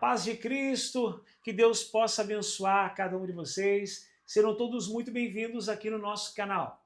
Paz de Cristo, que Deus possa abençoar cada um de vocês. Serão todos muito bem-vindos aqui no nosso canal.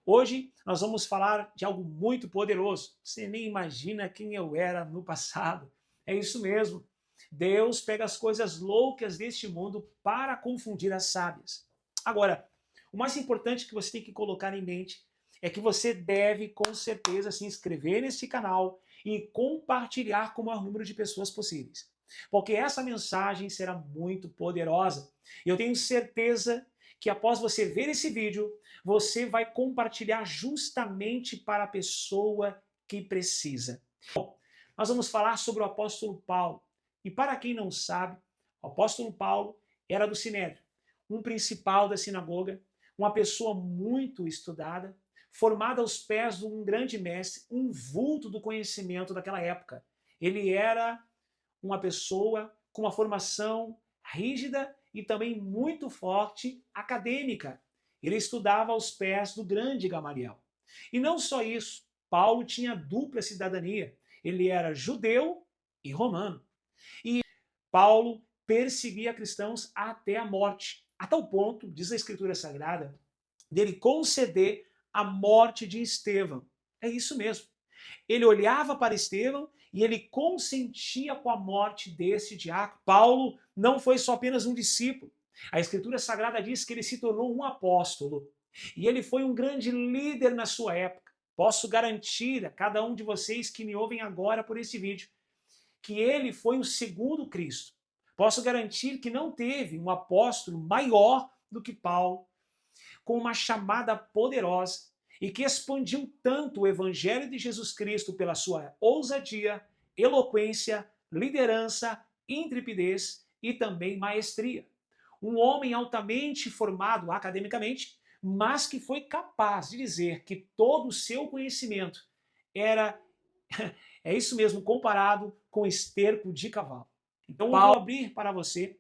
Hoje nós vamos falar de algo muito poderoso. Você nem imagina quem eu era no passado. É isso mesmo. Deus pega as coisas loucas deste mundo para confundir as sábias. Agora, o mais importante que você tem que colocar em mente é que você deve, com certeza, se inscrever nesse canal e compartilhar com o maior número de pessoas possíveis. Porque essa mensagem será muito poderosa. E eu tenho certeza que após você ver esse vídeo, você vai compartilhar justamente para a pessoa que precisa. Bom, nós vamos falar sobre o apóstolo Paulo. E para quem não sabe, o apóstolo Paulo era do Sinédrio, um principal da sinagoga, uma pessoa muito estudada, formada aos pés de um grande mestre, um vulto do conhecimento daquela época. Ele era uma pessoa com uma formação rígida e também muito forte acadêmica. Ele estudava aos pés do grande Gamaliel. E não só isso, Paulo tinha dupla cidadania. Ele era judeu e romano. E Paulo perseguia cristãos até a morte, a tal ponto, diz a Escritura Sagrada, dele conceder a morte de Estevão. É isso mesmo. Ele olhava para Estevão e ele consentia com a morte desse diácono. Paulo não foi só apenas um discípulo. A Escritura Sagrada diz que ele se tornou um apóstolo. E ele foi um grande líder na sua época. Posso garantir a cada um de vocês que me ouvem agora por esse vídeo que ele foi o segundo Cristo. Posso garantir que não teve um apóstolo maior do que Paulo, com uma chamada poderosa e que expandiu tanto o evangelho de Jesus Cristo pela sua ousadia, eloquência, liderança, intrepidez e também maestria. Um homem altamente formado academicamente, mas que foi capaz de dizer que todo o seu conhecimento era, é isso mesmo, comparado com esterco de cavalo. Então eu vou abrir para você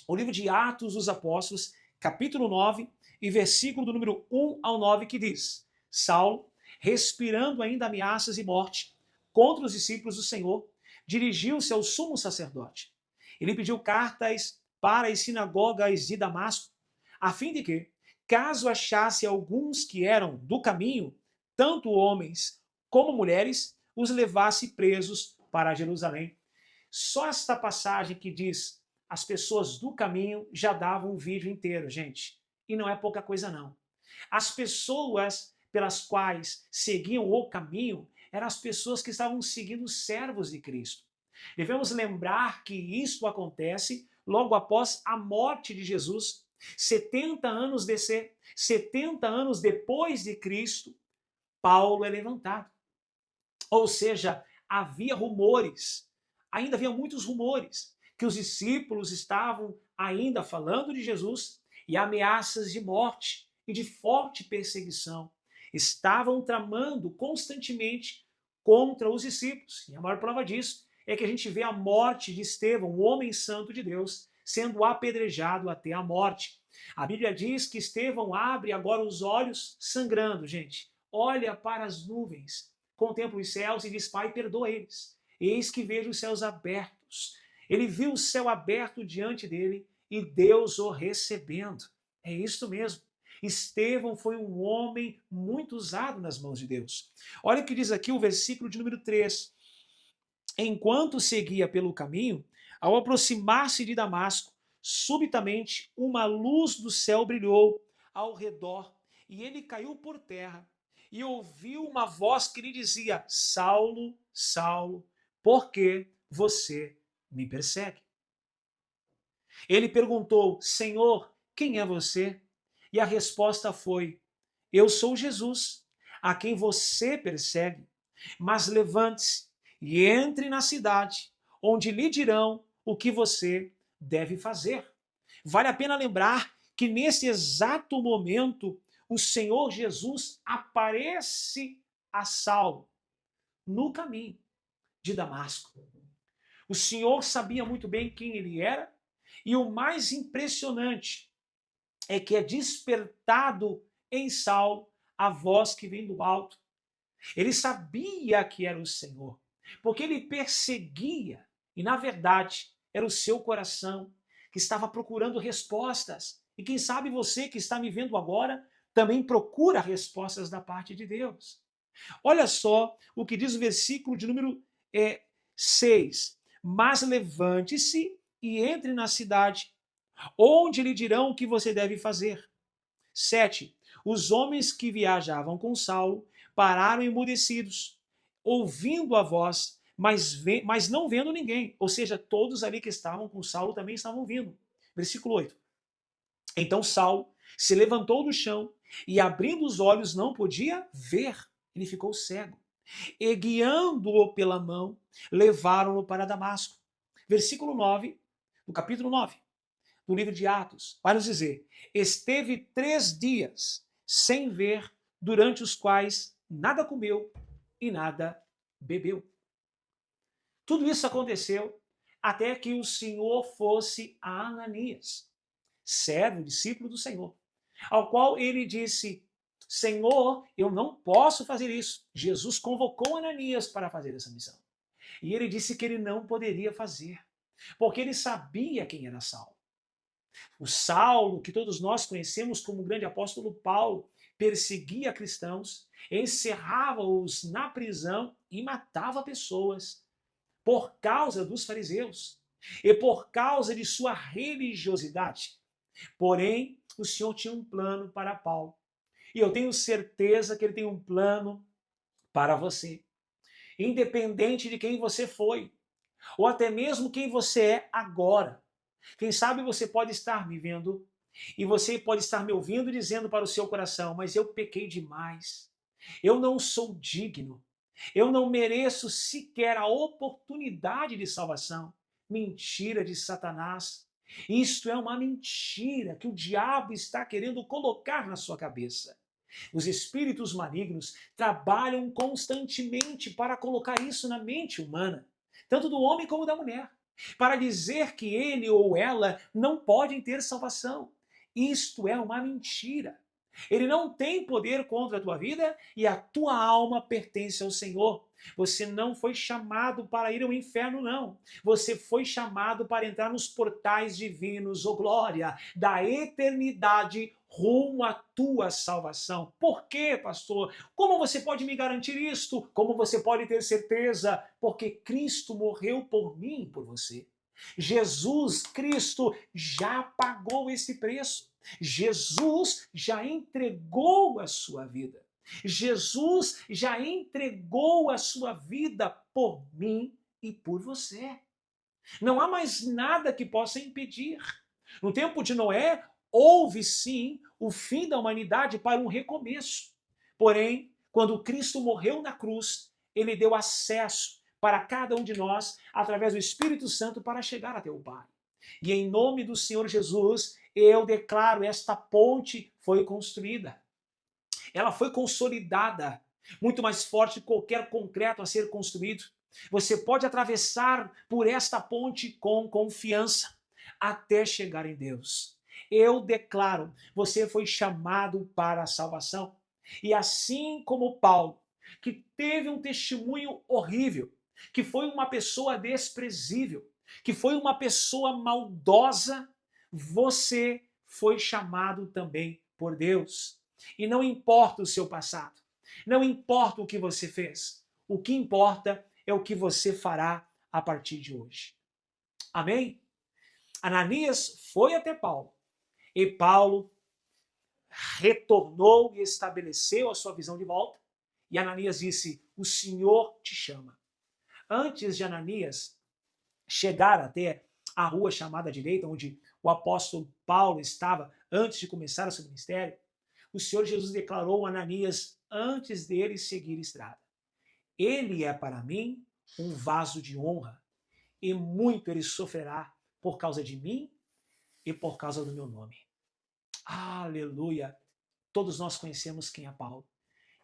o livro de Atos dos Apóstolos, capítulo 9, e versículo do número 1 ao 9, que diz: Saulo, respirando ainda ameaças e morte contra os discípulos do Senhor, dirigiu-se ao sumo sacerdote. Ele pediu cartas para as sinagogas de Damasco, a fim de que, caso achasse alguns que eram do caminho, tanto homens como mulheres, os levasse presos para Jerusalém. Só esta passagem que diz as pessoas do caminho já davam um vídeo inteiro, gente. E não é pouca coisa, não. As pessoas pelas quais seguiam o caminho eram as pessoas que estavam seguindo os servos de Cristo. Devemos lembrar que isso acontece logo após a morte de Jesus. 70 anos depois de Cristo, Paulo é levantado. Ou seja, havia rumores, ainda havia muitos rumores, que os discípulos estavam ainda falando de Jesus e ameaças de morte e de forte perseguição estavam tramando constantemente contra os discípulos. E a maior prova disso é que a gente vê a morte de Estevão, o homem santo de Deus, sendo apedrejado até a morte. A Bíblia diz que Estevão abre agora os olhos sangrando, gente. Olha para as nuvens, contempla os céus e diz: Pai, perdoa eles. Eis que vejo os céus abertos. Ele viu o céu aberto diante dele e Deus o recebendo. É isso mesmo. Estevão foi um homem muito usado nas mãos de Deus. Olha o que diz aqui o versículo de número 3. Enquanto seguia pelo caminho, ao aproximar-se de Damasco, subitamente uma luz do céu brilhou ao redor e ele caiu por terra e ouviu uma voz que lhe dizia: Saulo, Saulo, por que você me persegue? Ele perguntou: Senhor, quem é você? E a resposta foi: eu sou Jesus, a quem você persegue. Mas levante-se e entre na cidade, onde lhe dirão o que você deve fazer. Vale a pena lembrar que nesse exato momento o Senhor Jesus aparece a Saulo no caminho de Damasco. O Senhor sabia muito bem quem ele era, e o mais impressionante é que é despertado em Saulo a voz que vem do alto. Ele sabia que era o Senhor, porque ele perseguia, e na verdade era o seu coração que estava procurando respostas. E quem sabe você que está me vendo agora também procura respostas da parte de Deus. Olha só o que diz o versículo de número 6. Mas levante-se e entre na cidade, onde lhe dirão o que você deve fazer. 7. Os homens que viajavam com Saulo pararam emudecidos, ouvindo a voz, mas não vendo ninguém. Ou seja, todos ali que estavam com Saulo também estavam vindo. Versículo 8. Então Saulo se levantou do chão e, abrindo os olhos, não podia ver. Ele ficou cego. E, guiando-o pela mão, levaram-no para Damasco. Versículo 9, do capítulo 9 do livro de Atos, vai nos dizer: esteve 3 dias sem ver, durante os quais nada comeu e nada bebeu. Tudo isso aconteceu até que o Senhor fosse a Ananias, servo, discípulo do Senhor, ao qual ele disse: Senhor, eu não posso fazer isso. Jesus convocou Ananias para fazer essa missão. E ele disse que ele não poderia fazer, porque ele sabia quem era Saulo. O Saulo, que todos nós conhecemos como o grande apóstolo Paulo, perseguia cristãos, encerrava-os na prisão e matava pessoas por causa dos fariseus e por causa de sua religiosidade. Porém, o Senhor tinha um plano para Paulo. E eu tenho certeza que ele tem um plano para você. Independente de quem você foi, ou até mesmo quem você é agora. Quem sabe você pode estar me vendo e você pode estar me ouvindo dizendo para o seu coração: mas eu pequei demais. Eu não sou digno. Eu não mereço sequer a oportunidade de salvação. Mentira de Satanás. Isto é uma mentira que o diabo está querendo colocar na sua cabeça. Os espíritos malignos trabalham constantemente para colocar isso na mente humana, tanto do homem como da mulher, para dizer que ele ou ela não podem ter salvação. Isto é uma mentira. Ele não tem poder contra a tua vida e a tua alma pertence ao Senhor. Você não foi chamado para ir ao inferno, não. Você foi chamado para entrar nos portais divinos, ô glória, da eternidade rumo à tua salvação. Por quê, pastor? Como você pode me garantir isto? Como você pode ter certeza? Porque Cristo morreu por mim e por você. Jesus Cristo já pagou esse preço. Jesus já entregou a sua vida. Jesus já entregou a sua vida por mim e por você. Não há mais nada que possa impedir. No tempo de Noé, houve sim o fim da humanidade para um recomeço. Porém, quando Cristo morreu na cruz, ele deu acesso para cada um de nós, através do Espírito Santo, para chegar até o Pai. E em nome do Senhor Jesus, eu declaro: esta ponte foi construída. Ela foi consolidada, muito mais forte que qualquer concreto a ser construído. Você pode atravessar por esta ponte com confiança até chegar em Deus. Eu declaro: você foi chamado para a salvação. E assim como Paulo, que teve um testemunho horrível, que foi uma pessoa desprezível, que foi uma pessoa maldosa, você foi chamado também por Deus. E não importa o seu passado, não importa o que você fez, o que importa é o que você fará a partir de hoje. Amém? Ananias foi até Paulo, e Paulo retornou e estabeleceu a sua visão de volta, e Ananias disse: o Senhor te chama. Antes de Ananias chegar até a rua chamada direita, onde o apóstolo Paulo estava antes de começar o seu ministério, o Senhor Jesus declarou a Ananias antes dele seguir a estrada: ele é para mim um vaso de honra, e muito ele sofrerá por causa de mim e por causa do meu nome. Aleluia! Todos nós conhecemos quem é Paulo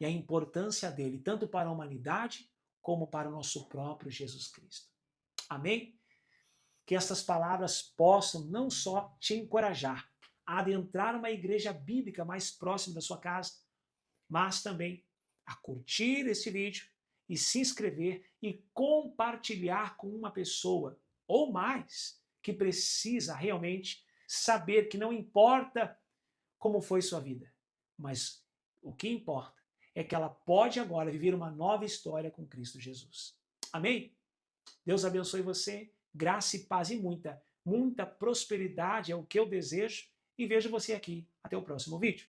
e a importância dele, tanto para a humanidade como para o nosso próprio Jesus Cristo. Amém? Que estas palavras possam não só te encorajar a adentrar uma igreja bíblica mais próxima da sua casa, mas também a curtir esse vídeo e se inscrever e compartilhar com uma pessoa ou mais que precisa realmente saber que não importa como foi sua vida, mas o que importa é que ela pode agora viver uma nova história com Cristo Jesus. Amém? Deus abençoe você, graça e paz e muita prosperidade é o que eu desejo e vejo você aqui. Até o próximo vídeo.